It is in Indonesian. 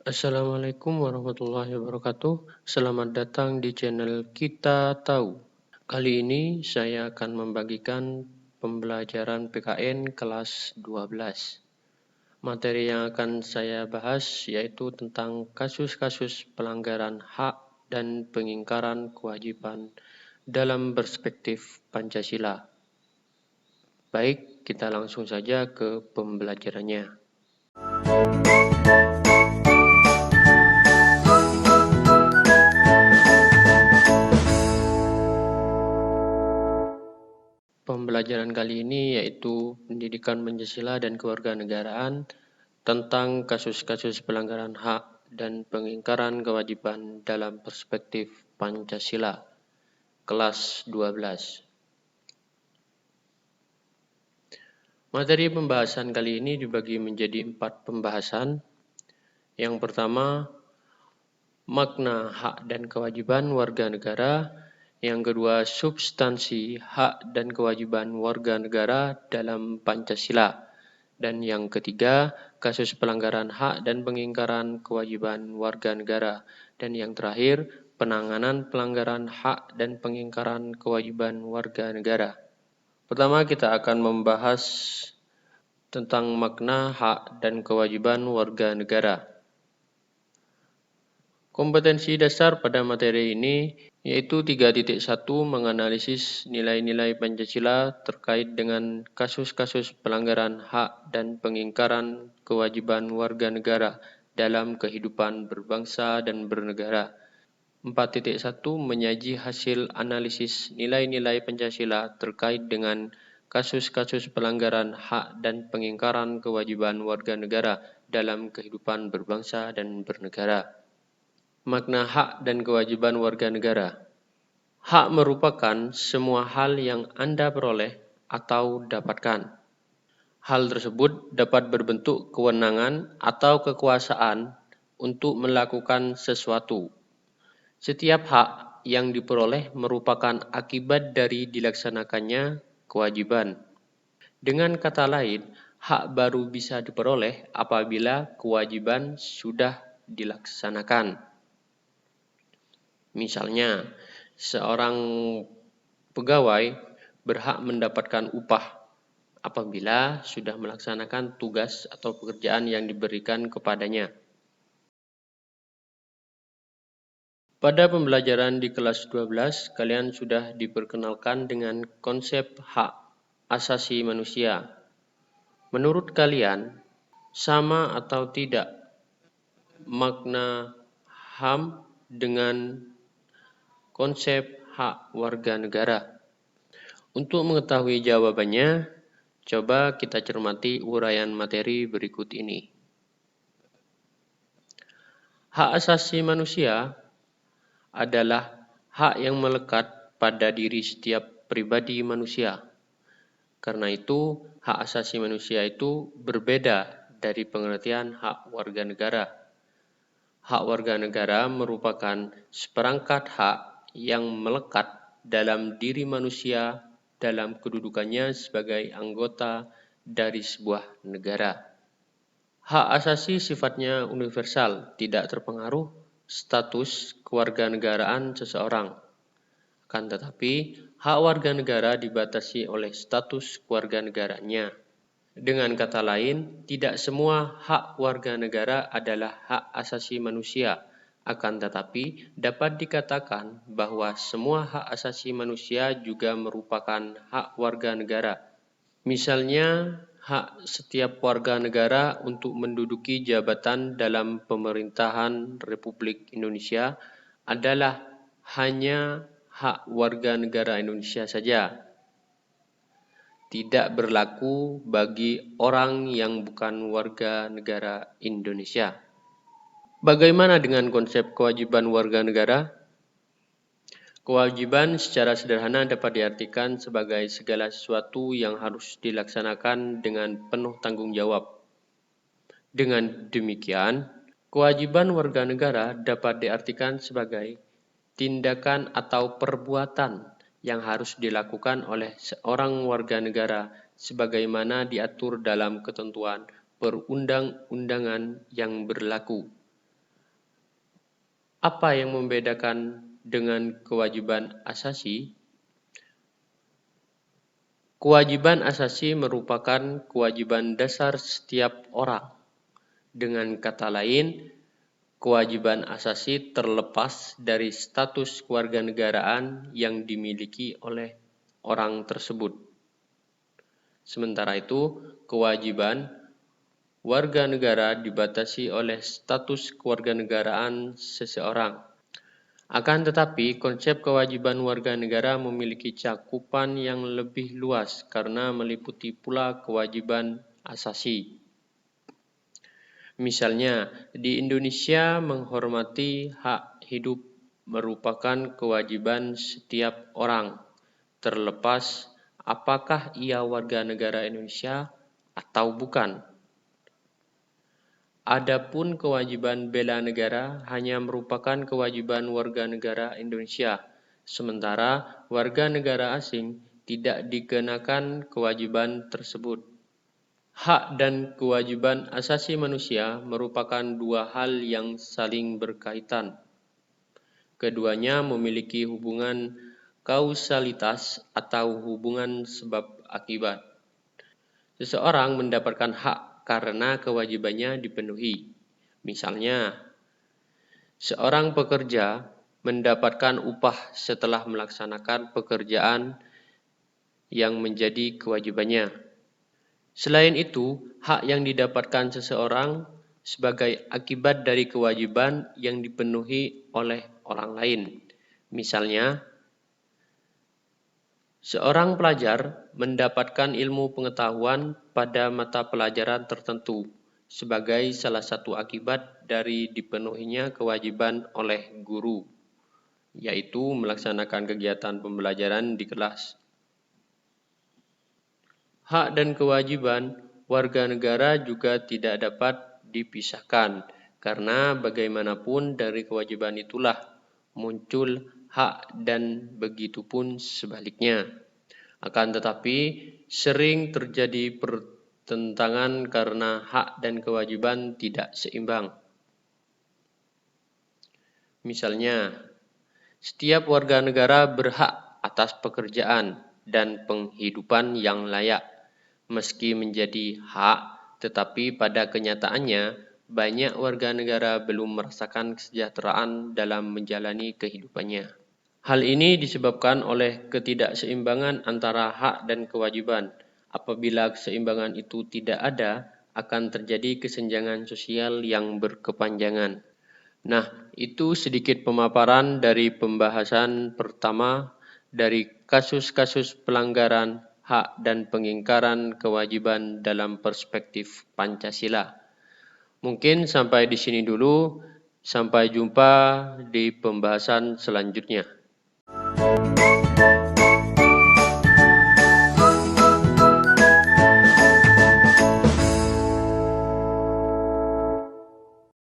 Assalamualaikum warahmatullahi wabarakatuh. Selamat datang di channel Kita Tahu. Kali ini saya akan membagikan pembelajaran PKN kelas 12. Materi yang akan saya bahas yaitu tentang kasus-kasus pelanggaran hak dan pengingkaran kewajiban dalam perspektif Pancasila. Baik, kita langsung saja ke pembelajarannya. Pembelajaran kali ini yaitu pendidikan Pancasila dan kewarganegaraan tentang kasus-kasus pelanggaran hak dan pengingkaran kewajiban dalam perspektif Pancasila, kelas 12. Materi pembahasan kali ini dibagi menjadi 4 pembahasan. Yang pertama, makna hak dan kewajiban warga negara. Yang kedua, substansi hak dan kewajiban warga negara dalam Pancasila. Dan yang ketiga, kasus pelanggaran hak dan pengingkaran kewajiban warga negara. Dan yang terakhir, penanganan pelanggaran hak dan pengingkaran kewajiban warga negara. Pertama, kita akan membahas tentang makna hak dan kewajiban warga negara. Kompetensi dasar pada materi ini yaitu 3.1 menganalisis nilai-nilai Pancasila terkait dengan kasus-kasus pelanggaran hak dan pengingkaran kewajiban warga negara dalam kehidupan berbangsa dan bernegara. 4.1 menyaji hasil analisis nilai-nilai Pancasila terkait dengan kasus-kasus pelanggaran hak dan pengingkaran kewajiban warga negara dalam kehidupan berbangsa dan bernegara. Makna hak dan kewajiban warga negara. Hak merupakan semua hal yang Anda peroleh atau dapatkan. Hal tersebut dapat berbentuk kewenangan atau kekuasaan untuk melakukan sesuatu. Setiap hak yang diperoleh merupakan akibat dari dilaksanakannya kewajiban. Dengan kata lain, hak baru bisa diperoleh apabila kewajiban sudah dilaksanakan. Misalnya, seorang pegawai berhak mendapatkan upah apabila sudah melaksanakan tugas atau pekerjaan yang diberikan kepadanya. Pada pembelajaran di kelas 12, kalian sudah diperkenalkan dengan konsep hak asasi manusia. Menurut kalian, sama atau tidak makna HAM dengan konsep hak warga negara? Untuk mengetahui jawabannya, coba kita cermati uraian materi berikut ini. Hak asasi manusia adalah hak yang melekat pada diri setiap pribadi manusia. Karena itu, hak asasi manusia itu berbeda dari pengertian hak warga negara. Hak warga negara merupakan seperangkat hak yang melekat dalam diri manusia dalam kedudukannya sebagai anggota dari sebuah negara. Hak asasi sifatnya universal, tidak terpengaruh status kewarganegaraan seseorang. Akan tetapi, hak warga negara dibatasi oleh status kewarganegaranya. Dengan kata lain, tidak semua hak warga negara adalah hak asasi manusia. Akan tetapi, dapat dikatakan bahwa semua hak asasi manusia juga merupakan hak warga negara. Misalnya, hak setiap warga negara untuk menduduki jabatan dalam pemerintahan Republik Indonesia adalah hanya hak warga negara Indonesia saja. Tidak berlaku bagi orang yang bukan warga negara Indonesia. Bagaimana dengan konsep kewajiban warga negara? Kewajiban secara sederhana dapat diartikan sebagai segala sesuatu yang harus dilaksanakan dengan penuh tanggung jawab. Dengan demikian, kewajiban warga negara dapat diartikan sebagai tindakan atau perbuatan yang harus dilakukan oleh seorang warga negara sebagaimana diatur dalam ketentuan perundang-undangan yang berlaku. Apa yang membedakan dengan kewajiban asasi? Kewajiban asasi merupakan kewajiban dasar setiap orang. Dengan kata lain, kewajiban asasi terlepas dari status kewarganegaraan yang dimiliki oleh orang tersebut. Sementara itu, kewajiban warga negara dibatasi oleh status kewarganegaraan seseorang. Akan tetapi, konsep kewajiban warga negara memiliki cakupan yang lebih luas karena meliputi pula kewajiban asasi. Misalnya, di Indonesia menghormati hak hidup merupakan kewajiban setiap orang, terlepas apakah ia warga negara Indonesia atau bukan. Adapun kewajiban bela negara hanya merupakan kewajiban warga negara Indonesia, sementara warga negara asing tidak dikenakan kewajiban tersebut. Hak dan kewajiban asasi manusia merupakan dua hal yang saling berkaitan. Keduanya memiliki hubungan kausalitas atau hubungan sebab akibat. Seseorang mendapatkan hak karena kewajibannya dipenuhi. Misalnya, seorang pekerja mendapatkan upah setelah melaksanakan pekerjaan yang menjadi kewajibannya. Selain itu, hak yang didapatkan seseorang sebagai akibat dari kewajiban yang dipenuhi oleh orang lain. Misalnya, seorang pelajar mendapatkan ilmu pengetahuan pada mata pelajaran tertentu sebagai salah satu akibat dari dipenuhinya kewajiban oleh guru, yaitu melaksanakan kegiatan pembelajaran di kelas. Hak dan kewajiban warga negara juga tidak dapat dipisahkan, karena bagaimanapun dari kewajiban itulah muncul hak dan begitupun sebaliknya. Akan tetapi sering terjadi pertentangan karena hak dan kewajiban tidak seimbang. Misalnya, setiap warga negara berhak atas pekerjaan dan penghidupan yang layak. Meski menjadi hak, tetapi pada kenyataannya banyak warga negara belum merasakan kesejahteraan dalam menjalani kehidupannya. Hal ini disebabkan oleh ketidakseimbangan antara hak dan kewajiban. Apabila keseimbangan itu tidak ada, akan terjadi kesenjangan sosial yang berkepanjangan. Nah, itu sedikit pemaparan dari pembahasan pertama dari kasus-kasus pelanggaran hak dan pengingkaran kewajiban dalam perspektif Pancasila. Mungkin sampai di sini dulu, sampai jumpa di pembahasan selanjutnya.